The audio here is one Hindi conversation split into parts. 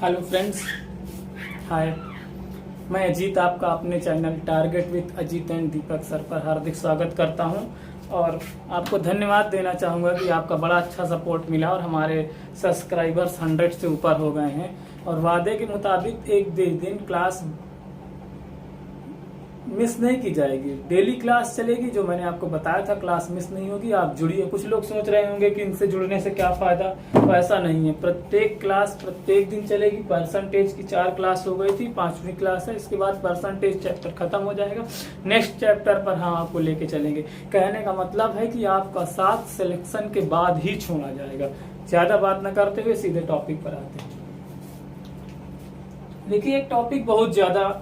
हेलो फ्रेंड्स, हाय। मैं अजीत आपका अपने channel target with Ajit and Deepak sir पर हार्दिक स्वागत करता हूं और आपको धन्यवाद देना चाहूँगा कि आपका बड़ा अच्छा सपोर्ट मिला और हमारे सब्सक्राइबर्स 100 से ऊपर हो गए हैं। और वादे के मुताबिक एक दिन क्लास मिस नहीं की जाएगी, डेली क्लास चलेगी। जो मैंने आपको बताया था, क्लास मिस नहीं होगी। आप जुड़िए। कुछ लोग सोच रहे होंगे कि इनसे जुड़ने से क्या फायदा, तो ऐसा नहीं है। प्रत्येक क्लास प्रत्येक दिन चलेगी। परसेंटेज की 4 क्लास हो गई थी, 5वीं क्लास है। इसके बाद परसेंटेज चैप्टर खत्म हो जाएगा। नेक्स्ट चैप्टर पर हम आपको लेके चलेंगे। कहने का मतलब है कि आपका साथ सिलेक्शन के बाद ही छोड़ा जाएगा। ज्यादा बात न करते हुए सीधे टॉपिक पर आते हैं। देखिए, एक टॉपिक बहुत ज्यादा,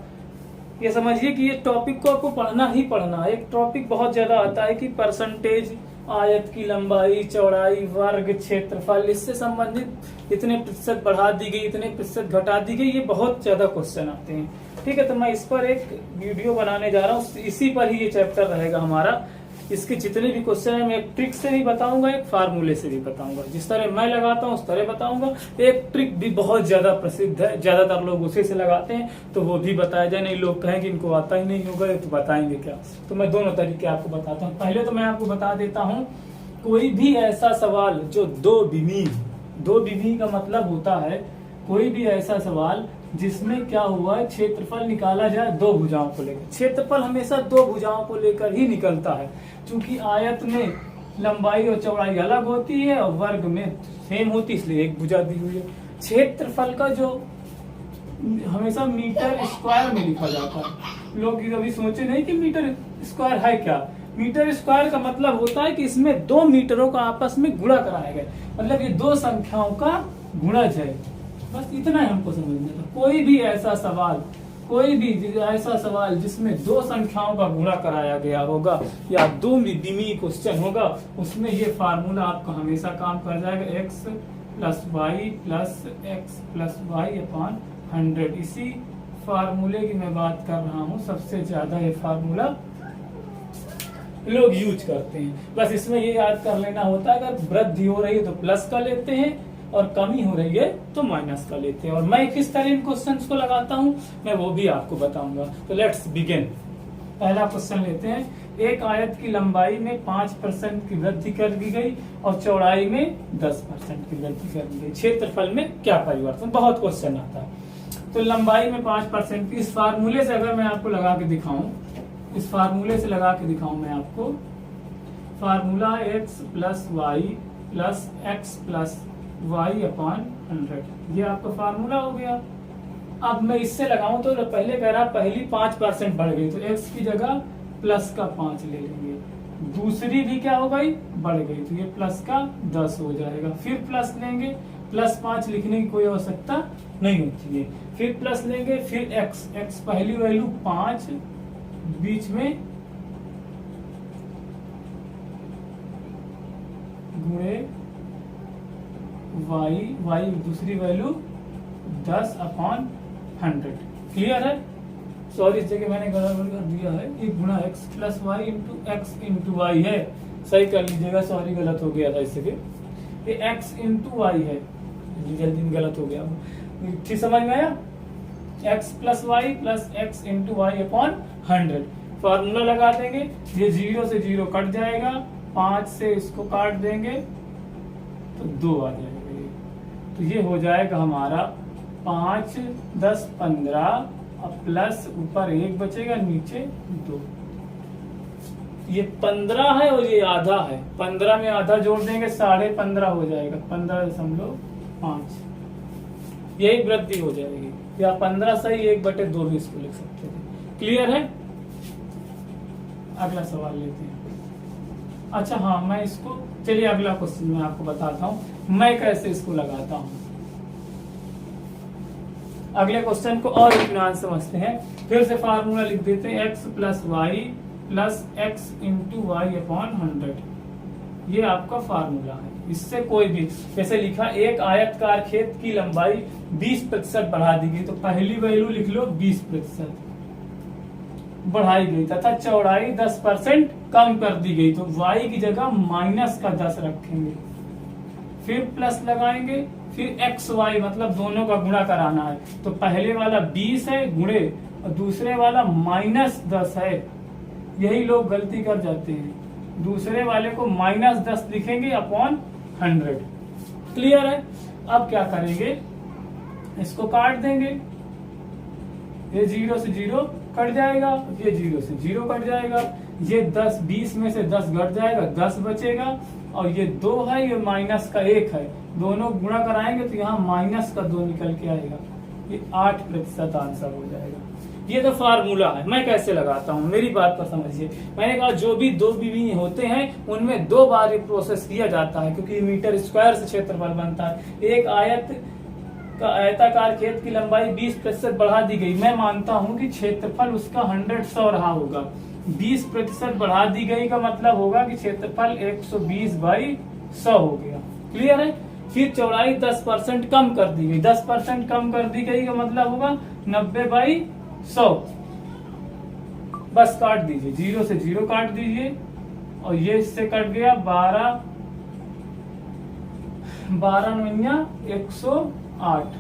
ये समझिए कि ये टॉपिक को आपको पढ़ना ही पढ़ना है। एक टॉपिक बहुत ज्यादा आता है कि परसेंटेज, आयत की लंबाई, चौड़ाई, वर्ग, क्षेत्रफल, इससे संबंधित इतने प्रतिशत बढ़ा दी गई, इतने प्रतिशत घटा दी गई। ये बहुत ज्यादा क्वेश्चन आते हैं। ठीक है, तो मैं इस पर एक वीडियो बनाने जा रहा हूँ। इसी पर ही ये चैप्टर रहेगा हमारा। इसके जितने भी क्वेश्चन है मैं एक ट्रिक से भी बताऊंगा, एक फार्मूले से भी बताऊंगा। जिस तरह मैं लगाता हूँ उस तरह बताऊंगा। एक ट्रिक भी बहुत ज्यादा प्रसिद्ध है, ज्यादातर लोग उसी से लगाते हैं, तो वो भी बताया जाए। नहीं, लोग कहेंगे इनको आता ही नहीं होगा, तो बताएंगे क्या। तो मैं दोनों तरीके आपको बताता हूँ। पहले तो मैं आपको बता देता हूँ, कोई भी ऐसा सवाल जो दो विमी का मतलब होता है कोई भी ऐसा सवाल जिसमें क्या हुआ है, क्षेत्रफल निकाला जाए दो भुजाओं को लेकर। क्षेत्रफल हमेशा दो भुजाओं को लेकर ही निकलता है, क्योंकि आयत में लंबाई और चौड़ाई अलग होती है और वर्ग में सेम होती है, इसलिए एक भुजा दी हुई है। क्षेत्रफल का जो हमेशा मीटर स्क्वायर में लिखा जाता है। लोग कभी सोचे नहीं कि मीटर स्क्वायर है क्या। मीटर स्क्वायर का मतलब होता है कि इसमें दो मीटरों का आपस में गुणा कराया गया, मतलब ये दो संख्याओं का गुणज है। बस इतना ही हमको समझना था। कोई भी ऐसा सवाल जिसमें दो संख्याओं का गुणा कराया गया होगा या दो विमी क्वेश्चन होगा, उसमें ये फार्मूला आपका हमेशा काम कर जाएगा। x plus y plus x plus y upon 100। इसी फार्मूले की मैं बात कर रहा हूँ। सबसे ज्यादा ये फार्मूला लोग यूज करते हैं। बस इसमें ये याद कर लेना होता है, अगर वृद्धि हो रही है तो प्लस का लेते हैं और कमी हो रही है तो माइनस का लेते हैं। और मैं किस तरह इन क्वेश्चंस को लगाता हूं मैं वो भी आपको बताऊंगा। तो लेट्स बिगिन। पहला क्वेश्चन लेते हैं। एक आयत की लंबाई में 5% की वृद्धि कर दी गई और चौड़ाई में 10% की वृद्धि कर दी गई। क्षेत्रफल में क्या परिवर्तन। बहुत क्वेश्चन आता है। तो लंबाई में 5% की, इस फार्मूले से अगर मैं आपको लगा के दिखाऊं, मैं आपको formula x plus y plus x plus y upon 100, ये आपका फार्मूला हो गया। अब मैं इससे लगाऊं तो पहले कह रहा पहली 5% बढ़ गई, तो x की जगह प्लस का 5 ले लेंगे। दूसरी भी क्या हो गई, बढ़ गई, तो ये प्लस का 10 हो जाएगा। फिर प्लस लेंगे, प्लस 5 लिखने की कोई आवश्यकता नहीं होती है। फिर प्लस लेंगे, फिर x पहली वैल्यू 5, बीच में गुणे वाई दूसरी वैल्यू 10 अपॉन 100। क्लियर है। सॉरी, इस जगह मैंने गलत कर दिया है। ये गुणा x plus y into x into y है, सही कर लीजिएगा। सॉरी, गलत हो गया था इस जगह। ये x इंटू वाई है, जल्दी गलत हो गया। ठीक समझ में आया। x plus y plus x into y upon 100। Formula लगा देंगे। ये 0 से 0 कट जाएगा, 5 से इसको काट देंगे तो 2 आ जाएगा। तो ये हो जाएगा हमारा 5, 10, 15 और प्लस ऊपर 1 बचेगा, नीचे 2। ये 15 है और ये आधा है। 15 में आधा जोड़ देंगे, 15.5 हो जाएगा, 15.5। यही वृद्धि हो जाएगी, या 15 सही 1/2 भी इसको लिख सकते हैं। क्लियर है। अगला सवाल लेते हैं। अच्छा हाँ, मैं इसको, चलिए अगला क्वेश्चन मैं आपको बताता हूँ मैं कैसे इसको लगाता हूँ। अगले क्वेश्चन को और इत्मीनान समझते हैं। फिर से फार्मूला लिख देते हैं। x plus y plus x into y upon 100, ये आपका फार्मूला है। इससे कोई भी, जैसे लिखा एक आयतकार खेत की लंबाई 20% बढ़ा दी गई, तो पहली वैल्यू लिख लो 20% बढ़ाई गई, तथा चौड़ाई 10% कम कर दी गई, तो y की जगह -10 रखेंगे। फिर प्लस लगाएंगे, फिर एक्स वाई मतलब दोनों का गुणा कराना है। तो पहले वाला 20 है गुणे और दूसरे वाला -10 है। यही लोग गलती कर जाते हैं, दूसरे वाले को -10 लिखेंगे अपॉन 100। क्लियर है। अब क्या करेंगे, इसको काट देंगे, ये 0 से 0 कट जाएगा, ये 0 से 0 कट जाएगा, ये 20 में से 10 घट जाएगा, 10 बचेगा, और ये 2 है, ये माइनस का 1 है, दोनों गुणा कराएंगे तो यहाँ -2 निकल के आएगा, ये 8% आंसर हो जाएगा। ये तो फार्मूला है, मैं कैसे लगाता हूँ मेरी बात पर समझिए। मैंने कहा जो भी दो बीवी होते हैं उनमें 2 बार ये प्रोसेस किया जाता है, क्योंकि मीटर स्क्वायर से क्षेत्रफल बनता है। एक आयत का आयताकार खेत की लंबाई 20% बढ़ा दी गई, मैं मानता हूं कि क्षेत्रफल उसका 100 रहा होगा। 20% बढ़ा दी गई का मतलब होगा कि क्षेत्रफल 120/100 हो गया। क्लियर है। फिर चौड़ाई 10% कम कर दी गई, 10% कम कर दी गई का मतलब होगा 90/100। बस काट दीजिए, 0 से 0 काट दीजिए, और ये इससे कट गया 12 9 108।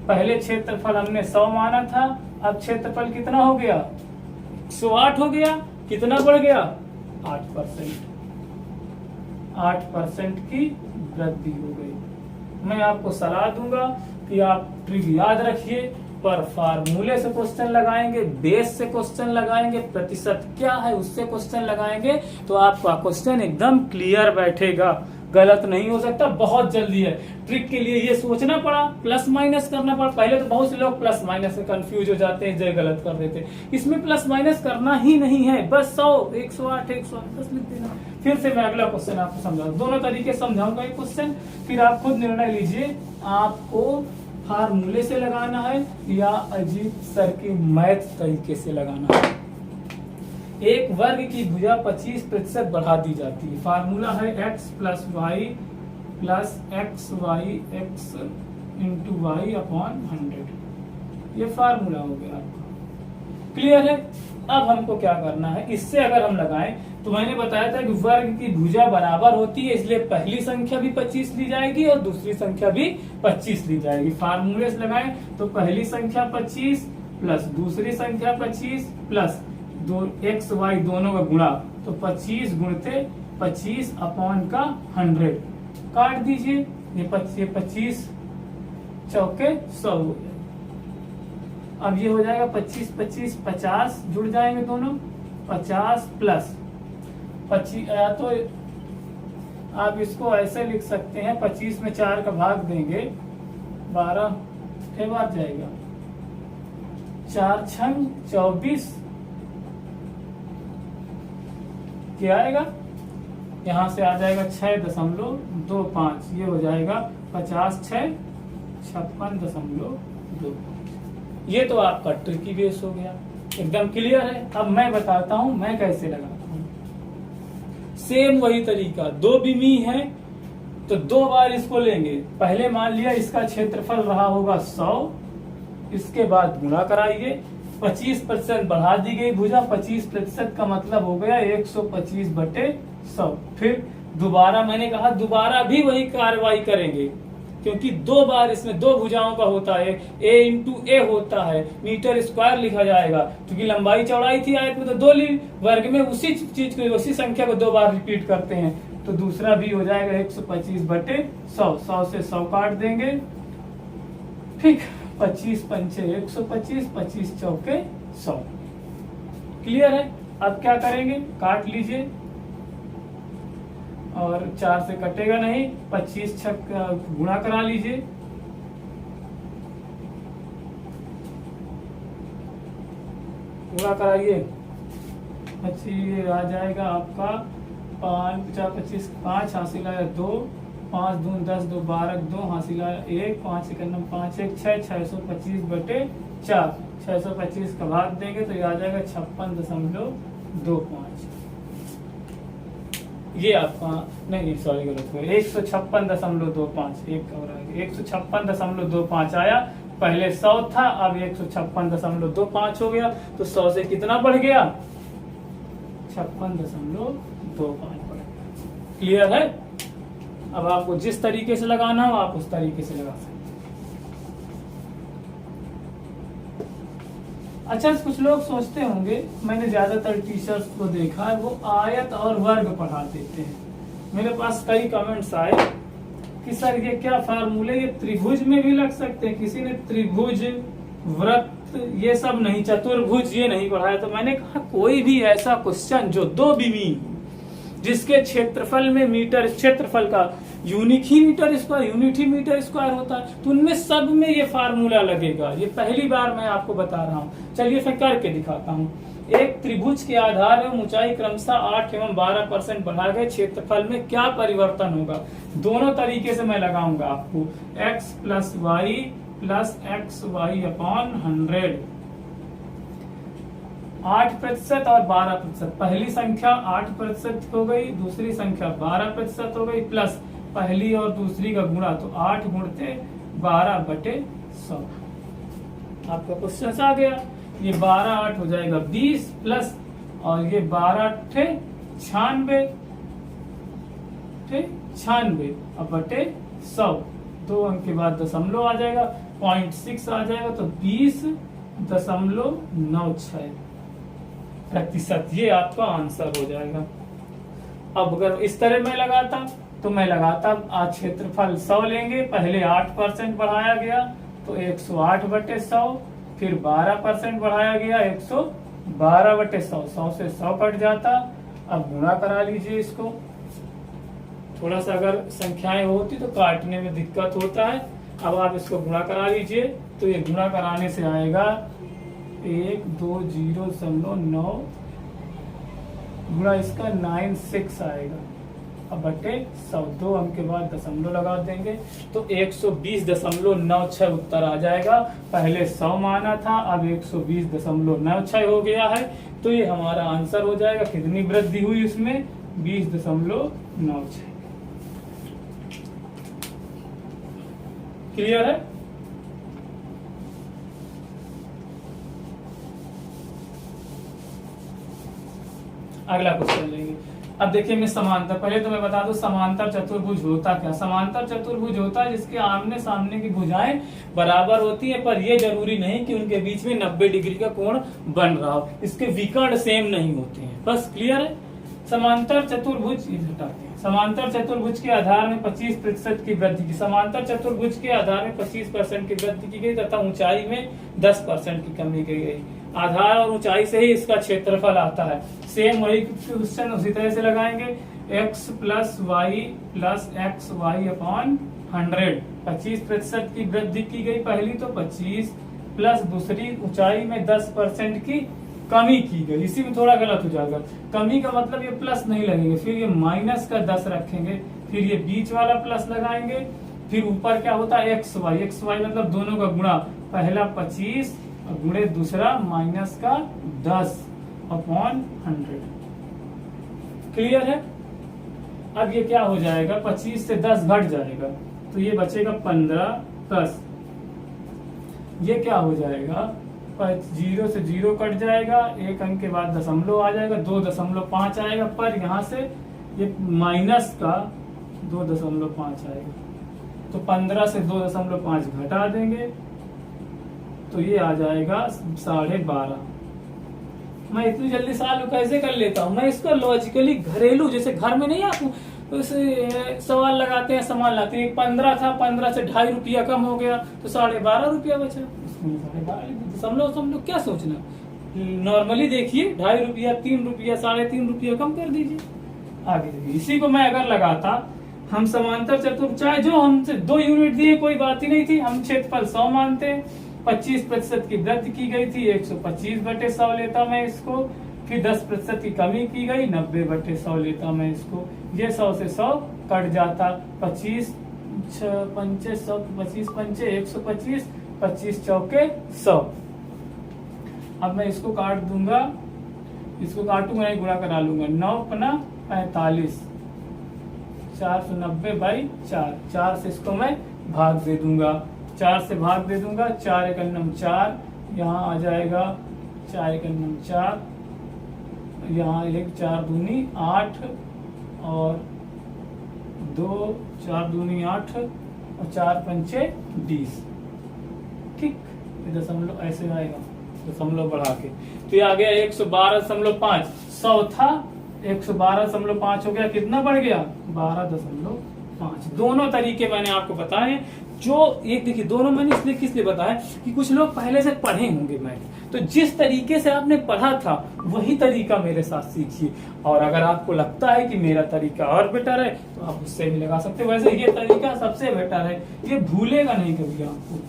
पहले क्षेत्रफल हमने 100 माना था, अब क्षेत्रफल कितना हो गया, 108 हो गया। कितना बढ़ गया, 8%। 8% की वृद्धि हो गई। मैं आपको सलाह दूंगा कि आप ट्रिक याद रखिए, पर फार्मूले से क्वेश्चन लगाएंगे, बेस से क्वेश्चन लगाएंगे, प्रतिशत क्या है उससे क्वेश्चन लगाएंगे, तो आपका क्वेश्चन एकदम क्लियर बैठेगा, गलत नहीं हो सकता। बहुत जल्दी है। ट्रिक के लिए ये सोचना पड़ा, प्लस माइनस करना पड़ा। पहले तो बहुत से लोग प्लस माइनस से कंफ्यूज हो जाते हैं, जय गलत कर देते। इसमें प्लस माइनस करना ही नहीं है, बस 100 108 110 लिख देना। फिर से मैं अगला क्वेश्चन आपको समझाऊं, दोनों तरीके समझाऊंगा एक क्वेश्चन, फिर आप खुद निर्णय लीजिए आपको फार्मूले से लगाना है या अजीब सर के मैथ तरीके से लगाना है। एक वर्ग की भुजा 25% बढ़ा दी जाती है। फार्मूला है x + y + x × y upon 100। ये फार्मूला हो गया आपका। क्लियर है। अब हमको क्या करना है, इससे अगर हम लगाएं तो मैंने बताया था कि वर्ग की भुजा बराबर होती है, इसलिए पहली संख्या भी 25 ली जाएगी और दूसरी संख्या भी 25 ली जाएगी। फार्मूले से लगाएं तो पहली संख्या 25 प्लस दूसरी संख्या 25 प्लस x y दोनों का गुणा, तो 25 गुणते 25 अपॉन का 100। काट दीजिए, ये 25 चौके 100 हो जाएगा। अब ये हो जाएगा 25 25 50 जुड़ जाएंगे दोनों, 50 प्लस 25। या तो आप इसको ऐसे लिख सकते हैं, 25 में 4 का भाग देंगे, 12 के बाद जाएगा, 4 छंग 24 क्या आएगा, यहां से आ जाएगा 6.25, ये हो जाएगा 50 6 56.25। ये तो आपका ट्रिकी बेस हो गया, एकदम क्लियर है। अब मैं बताता हूं मैं कैसे लगाता हूं। सेम वही तरीका, 2 बिमी है तो 2 बार इसको लेंगे। पहले मान लिया इसका क्षेत्रफल रहा होगा 100, इसके बाद गुणा कराइए, 25% बढ़ा दी गई भुजा, 25% का मतलब हो गया 125/100। फिर दोबारा मैंने कहा दोबारा भी वही कार्रवाई करेंगे, क्योंकि 2 बार इसमें 2 भुजाओं का होता है, a × a होता है, मीटर स्क्वायर लिखा जाएगा, क्योंकि लंबाई चौड़ाई थी आयत में तो 2 ली, वर्ग में उसी चीज को उसी संख्या को 2 बार रिपीट करते हैं, तो दूसरा भी हो जाएगा 125/100। 100 से 100 काट देंगे, ठीक, 25 पंचे 125, 25 चौके 100। क्लियर है। अब क्या करेंगे, काट लीजिए, और 4 से कटेगा नहीं, 25 छक गुणा करा लीजिए, गुणा कराइए, 25 आ जाएगा आपका 5 25 5 हासिल आया 2, 5 2 10 2 12 2 हासिल आया 1, 5 1 5 1 6 625/4, 625 का भाग देंगे तो ये आ जाएगा 56.25। ये आपका नहीं, सॉरी गलत हो, 156.25, एक और आ गया, 156.25 आया। पहले 100 था, अब 156.25 हो गया, तो 100 से कितना बढ़ गया, 56.25 बढ़ गया। क्लियर है। अब आपको जिस तरीके से लगाना हो आप उस तरीके से लगा सकते हैं। अच्छा, कुछ लोग सोचते होंगे, मैंने ज्यादातर टीचर्स को देखा है वो आयत और वर्ग पढ़ा देते हैं। मेरे पास कई कमेंट्स आए कि सर ये क्या फार्मूले, ये त्रिभुज में भी लग सकते हैं। किसी ने त्रिभुज, वृत्त, ये सब नहीं, चतुर्भुज ये नहीं पढ़ाया। तो मैंने कहा कोई भी ऐसा क्वेश्चन जो 2 विमीन, जिसके क्षेत्रफल में मीटर, क्षेत्रफल का यूनिक ही मीटर स्क्वायर, यूनिट ही मीटर स्क्वायर होता है, तो उनमें सब में ये फार्मूला लगेगा। ये पहली बार मैं आपको बता रहा हूँ। चलिए फिर करके दिखाता हूँ। एक त्रिभुज के आधार एवं ऊंचाई क्रमशः 8 एवं 12% बढ़ाए गए क्षेत्रफल में क्या परिवर्तन होगा। दोनों तरीके से मैं लगाऊंगा आपको, x plus y plus x y upon 100। 8% और 12%, पहली संख्या 8% हो गई, दूसरी संख्या 12% हो गई, प्लस पहली और दूसरी का गुणा, तो 8 गुणते 12/100। आपका क्वेश्चन आ गया। ये 12 8 हो जाएगा 20 प्लस, और ये 12 8 96, 96 अब बटे 100। 2 अंक के बाद दशमलव आ जाएगा, 0.6 आ जाएगा, तो 20.96%। ये आपका आंसर हो जाएगा। अब अगर इस तरह मैं लगाता तो मैं लगाता, आज क्षेत्रफल 100 लेंगे, पहले 8% बढ़ाया गया तो 108/100, फिर 12% बढ़ाया गया 112/100, 100 से 100 कट जाता। अब गुणा करा लीजिए इसको। थोड़ा सा अगर संख्याएं होती तो काटने में दिक्कत होता है। अब आप इसको गुणा करा लीजिए, तो ये गुणा कराने से आएगा 120.9 गुणा इसका 96 आएगा, अब बटे 100। 2 अंक के बाद दशमलव लगा देंगे तो 120.96 उत्तर आ जाएगा। पहले 100 माना था, अब 120.96 हो गया है, तो ये हमारा आंसर हो जाएगा। कितनी वृद्धि हुई इसमें? 20.96। क्लियर है? अगला क्वेश्चन लेंगे। अब देखिए मैं समांतर, पहले तो मैं बता दूं समांतर चतुर्भुज होता क्या। समांतर चतुर्भुज होता है जिसके आमने सामने की भुजाएं बराबर होती है, पर यह जरूरी नहीं कि उनके बीच में 90 डिग्री का कोण बन रहा हो, इसके विकर्ण सेम नहीं होते हैं। बस क्लियर है? समांतर चतुर्भुज, हटाते हैं। समांतर चतुर्भुज के आधार में 25% की वृद्धि की, समांतर चतुर्भुज के आधार में 25% की वृद्धि की गई तथा ऊंचाई में 10% की कमी की गई। आधार और ऊंचाई से ही इसका क्षेत्रफल आता है। सेम वही क्वेश्चन उसी तरह से लगाएंगे। x plus y plus x y upon 100, 25% की वृद्धि की गई पहली, तो 25 प्लस दूसरी ऊंचाई में 10% की कमी की गई। इसी में थोड़ा गलत हो जाएगा, कमी का मतलब ये प्लस नहीं लगेंगे, फिर ये माइनस का 10 रखेंगे, फिर ये बीच वाला प्लस लगाएंगे, फिर ऊपर क्या होता है एक्स वाई मतलब दोनों का गुणा, पहला 25 गुणे दूसरा माइनस का 10 अपॉन 100। क्लियर है? अब ये क्या हो जाएगा, 25 से 10 घट जाएगा तो ये बचेगा 15 प्लस ये क्या हो जाएगा, 0 से 0 कट जाएगा, 1 अंक के बाद दशमलव आ जाएगा, 2.5 आएगा, पर यहाँ से ये माइनस का 2.5 आएगा, तो 15 से 2.5 घटा देंगे तो ये आ जाएगा 12.5। मैं इतनी जल्दी सवाल कैसे कर लेता हूँ? मैं इसको लॉजिकली घरेलू, जैसे घर में नहीं आप सवाल लगाते हैं, सामान लाते हैं, 15 था, 15 से 2.5 रुपया कम हो गया तो 12.5 रुपया बचा। दशमलव क्या सोचना, नॉर्मली देखिए 2.5 रुपया, 3 रुपया, 3.5 रुपया कम कर दीजिए। आगे देखिए, इसी को मैं अगर लगाता, हम समांतर चतुर्भुज, चाहे जो हमसे 2 यूनिट दिए कोई बात ही नहीं थी, हम क्षेत्रफल 100 मानते हैं, 25% की वृद्धि की गई थी, 125/100 लेता मैं इसको, फिर 10% की कमी की गई, 90/100 लेता मैं इसको। ये 100 से 100 कट जाता, 25 पंचे 100, 25 पंचे 125, 25 चौके 100। अब मैं इसको काट दूंगा, इसको काटूंगा नहीं, गुणा करा लूंगा, 9×45, 490/4, 4 से इसको मैं भाग दे दूंगा, 4 से भाग दे दूंगा, 4 × 4, यहाँ आ जाएगा 4 × 4, यहाँ 1 4 दूनी 8 और 2 4 दूनी 8 और 4 पंचे 20। ठीक, ये दशमलव ऐसे आएगा, दशमलव बढ़ा के, तो ये आ गया 112.5। 100 था, 112.5 हो गया, कितना बढ़ गया 12.5। दोनों तरीके मैंने आपको बताए। जो एक देखिए, दोनों मैंने इसलिए किस लिए बताया कि कुछ लोग पहले से पढ़े होंगे मैथ, तो जिस तरीके से आपने पढ़ा था वही तरीका मेरे साथ सीखिए। और अगर आपको लगता है कि मेरा तरीका और बेटर है तो आप उससे भी लगा सकते हो। वैसे ये तरीका सबसे बेटर है, ये भूलेगा नहीं कभी आपको।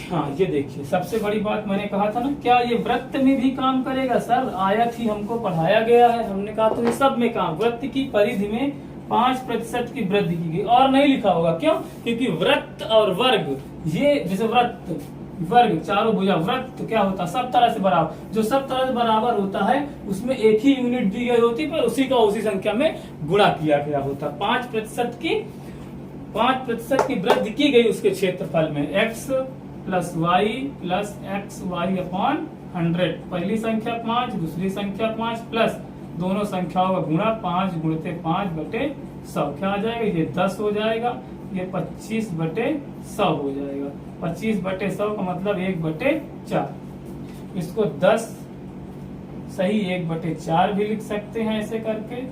हाँ, ये देखिए, सबसे बड़ी बात मैंने कहा था ना, क्या ये वृत्त में भी काम करेगा सर? आयत ही हमको पढ़ाया गया है, हमने कहा तो ये सब में काम। वृत्त की परिधि में 5% की वृद्धि की गई, और नहीं लिखा होगा, क्यों? क्योंकि वृत्त और वर्ग, ये जैसे वृत्त वर्ग चारों भुजा, वृत्त क्या होता है? सब तरह से बराबर। जो सब तरह से बराबर होता है उसमें एक ही यूनिट दी गई होती है, पर उसी का उसी संख्या में गुणा किया गया होता है। 5% की वृद्धि की गई उसके क्षेत्रफल में, x plus y plus x y upon 100। पहली संख्या 5, दूसरी संख्या 5, प्लस दोनों संख्याओं का गुणा 5 गुणते 5/100। क्या आ जाएगा? ये 10 हो जाएगा, ये 25/100 हो जाएगा। 25/100 का मतलब 1/4। इसको 10 सही 1/4 भी लिख सकते हैं ऐसे करके,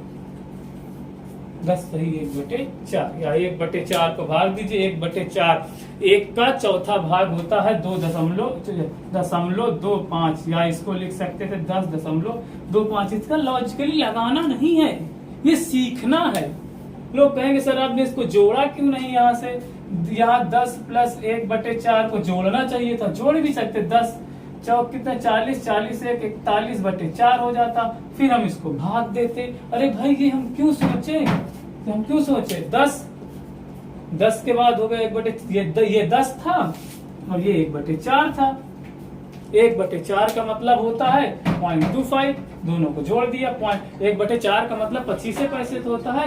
10 सही 1/4, या 1/4 को भाग दीजिए। 1/4 1 का चौथा भाग होता है 2.25, या इसको लिख सकते थे 10.25। इसका लॉजिकली लगाना नहीं है, ये सीखना है। लोग कहेंगे सर आपने इसको जोड़ा क्यों नहीं? यहाँ से यहाँ 10 प्लस 1/4 को जोड़ना चाहिए था, जोड़ भी सकते। 10 चौक कितना 40, 40 1 41/4 हो जाता, फिर हम इसको भाग देते। अरे भाई ये हम क्यों सोचे, 10 के बाद हो गया 1/, ये 10 था और ये 1/4 था। 1/4 का मतलब होता है 0.25, दोनों को जोड़ दिया। 1/4 का मतलब 25 पैसे तो होता है,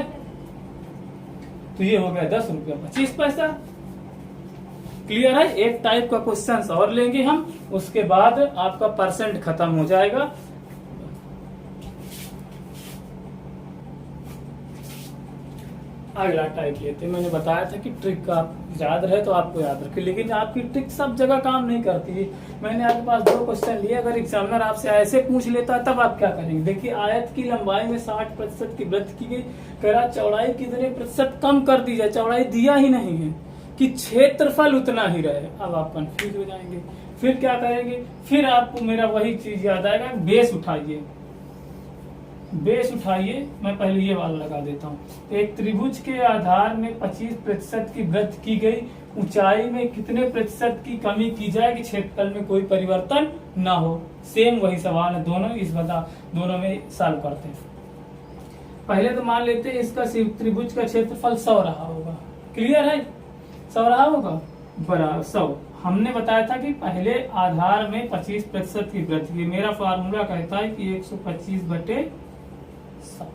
तो ये हो गया 10 रुपया 25 पैसा। क्लियर है? एक टाइप का क्वेश्चन और लेंगे हम, उसके बाद आपका परसेंट खत्म हो जाएगा। अगला टाइप लेते हैं। मैंने बताया था कि ट्रिक आप याद रहे तो आपको याद रखे, लेकिन आपकी ट्रिक सब जगह काम नहीं करती है। मैंने आपके पास 2 क्वेश्चन लिए, अगर एग्जामिनर आपसे ऐसे पूछ लेता है तब आप क्या करेंगे? देखिए, आयत की लंबाई में 60% की वृद्धि की गई, कह रहा चौड़ाई कितने प्रतिशत कम कर दी जाए, चौड़ाई दिया ही नहीं है, कि क्षेत्रफल उतना ही रहे। अब आप कंफ्यूज हो जाएंगे, फिर क्या करेंगे? फिर आपको मेरा वही चीज याद आएगा, बेस उठाइए। मैं पहले ये वाला लगा देता हूँ। एक त्रिभुज के आधार में 25% की वृद्धि की गई, ऊंचाई में कितने प्रतिशत की कमी की जाए कि क्षेत्रफल में कोई परिवर्तन ना हो? सेम वही सवाल है, दोनों में सॉल्व करते हैं। पहले तो मान लेते हैं इसका त्रिभुज का क्षेत्रफल 100 रहा होगा। क्लियर है? 100 रहा होगा, बराबर 100। हमने बताया था कि पहले आधार में 25% की वृद्धि, मेरा फार्मूला कहता है कि 125/100।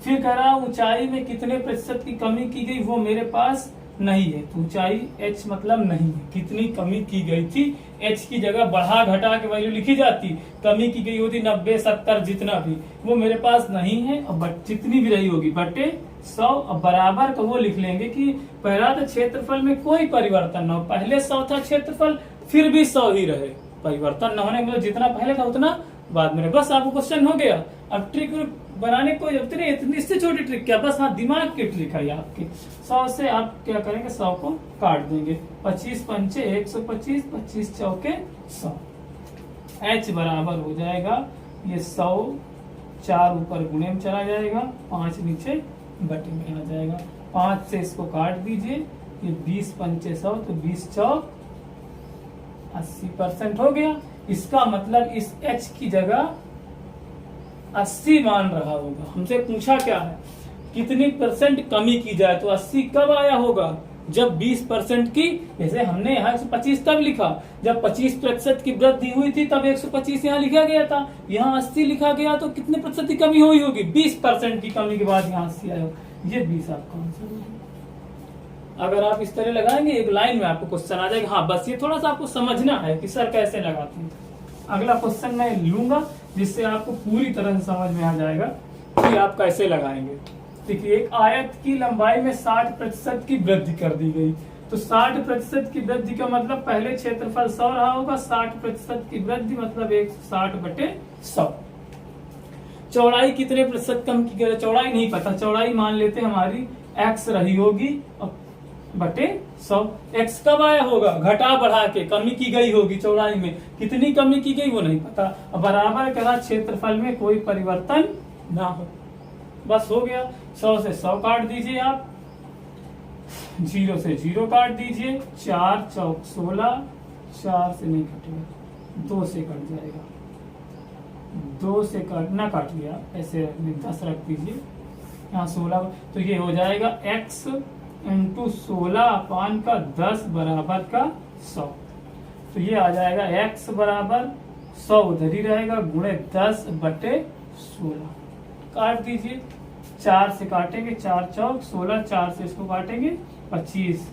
फिर कह रहा ऊंचाई में कितने प्रतिशत की कमी की गई, वो मेरे पास नहीं है, तो ऊंचाई h मतलब नहीं है, कितनी कमी की गई थी। h की जगह बढ़ा घटा के वैल्यू लिखी जाती, कमी की गई होती 90 70 जितना भी, वो मेरे पास नहीं है। अब जितनी भी रही होगी बटे 100, अब बराबर का वो लिख लेंगे कि पहला तो क्षेत्रफल में कोई परिवर्तन न हो, पहले 100 था क्षेत्रफल, फिर भी 100 ही रहे, परिवर्तन न होने मतलब जितना पहले था उतना बाद में। बस आपको क्वेश्चन हो गया। अब ट्रिक बनाने को इतनी इससे छोटी ट्रिक क्या, बस हाँ दिमाग की ट्रिक है आपकी। 100 से आप क्या करेंगे, 100 को काट देंगे, 25 पंचे 125, 25 चौके 100। h बराबर हो जाएगा ये 100, 4 ऊपर गुणे में चला जाएगा, 5 नीचे बटे में आ जाएगा। 5 से इसको काट दीजिए, ये 20 पंचे 100, तो 20 चौक 80% हो गया। इसका मतलब इस h की जगह 80 मान रहा होगा। हमसे पूछा क्या है, कितनी परसेंट कमी की जाए, तो 80 कब आया होगा, जब 20% की, जैसे हमने यहाँ 125 तब लिखा जब 25% की वृद्धि हुई थी, तब 125 यहाँ लिखा गया था, यहाँ 80 लिखा गया, तो कितने प्रतिशत की कमी हुई होगी, 20% की कमी के बाद यहाँ 80 आया। ये 20 आपका आंसर होगा। अगर आप इस तरह लगाएंगे एक लाइन में आपको क्वेश्चन आ जाएगा। हाँ, बस ये थोड़ा सा आपको समझना है कि सर कैसे लगाते हैं। अगला क्वेश्चन मैं लूंगा जिससे आपको पूरी तरह से समझ में आ जाएगा कि आप कैसे लगाएंगे। देखिए, एक आयत की लंबाई में 60% की वृद्धि कर दी गई। तो 60% की वृद्धि का मतलब पहले क्षेत्रफल 100 रहा होगा, 60% की वृद्धि मतलब 160/100। चौड़ाई कितने प्रतिशत कम की गई? चौड़ाई नहीं पता, चौड़ाई मान लेते हमारी x रही होगी बटे 100। x कब आया होगा? घटा बढ़ा के कमी की गई होगी चौड़ाई में। कितनी कमी की गई वो नहीं पता। बराबर करा क्षेत्रफल में कोई परिवर्तन ना हो, बस हो गया। 100 से 100 काट दीजिए आप, 0 से 0 काट दीजिए, 4 चौक 16, 4 से नहीं कटेगा, 2 से कट जाएगा, 2 से काटना काट लिया, ऐसे 10 रख दीजिए, यहाँ 16। तो ये हो जाएगा x इंटू 16/10 बराबर का 100। तो ये आ जाएगा x बराबर 100 उधर ही रहेगा गुणे 10/16। काट दीजिए, 4 से काटेंगे, 4 चौक 16, 4 से इसको काटेंगे 25,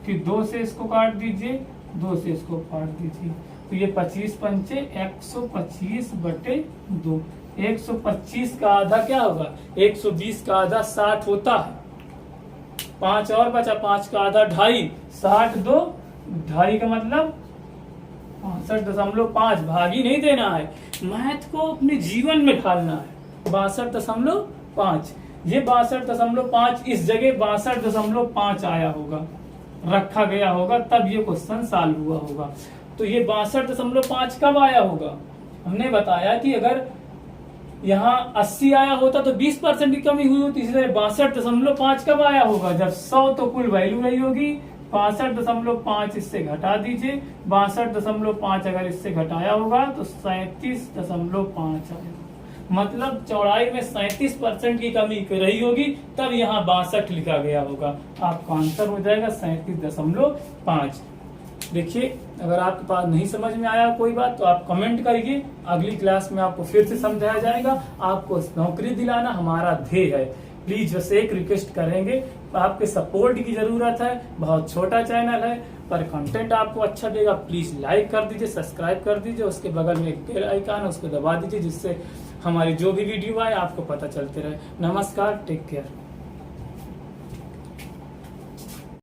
फिर 2 से इसको काट दीजिए, 2 से इसको काट दीजिए। तो ये 25 पंचे 125/2। 125 का आधा क्या होगा? 120 का आधा 60 होता है। 5 और बचा, 5 का आधा 2.5, 60 2, 2.5 का मतलब 65.5। भागी नहीं देना है, मैथ को अपने जीवन में ढालना है। 62.5, ये 62.5 इस जगह 62.5 आया होगा, रखा गया होगा, तब ये क्वेश्चन सॉल्व हुआ होगा। तो ये 62.5 कब आया होगा? हमने बताया कि अगर यहाँ 80 आया होता तो 20% की कमी हुई होती, इसलिए 62.5 कब आया होगा? जब 100 तो कुल वैल्यू रही होगी, 65.5 इससे घटा दीजिए, 62.5 अगर इससे घटाया होगा तो 37.5 आएगा। मतलब चौड़ाई में 37% की कमी रही होगी, तब यहाँ 62 लिखा गया होगा। आपका आंसर हो जाएगा 37.5। देखिए, अगर आपके पास नहीं समझ में आया कोई बात तो आप कमेंट करिए, अगली क्लास में आपको फिर से समझाया जाएगा। आपको नौकरी दिलाना हमारा ध्येय है। प्लीज बस एक रिक्वेस्ट करेंगे, आपके सपोर्ट की जरूरत है। बहुत छोटा चैनल है पर कंटेंट आपको अच्छा देगा। प्लीज लाइक कर दीजिए, सब्सक्राइब कर दीजिए, उसके बगल में एक बेल आइकन है उसको दबा दीजिए, जिससे हमारी जो भी वीडियो आए आपको पता चलते रहे। नमस्कार, टेक केयर।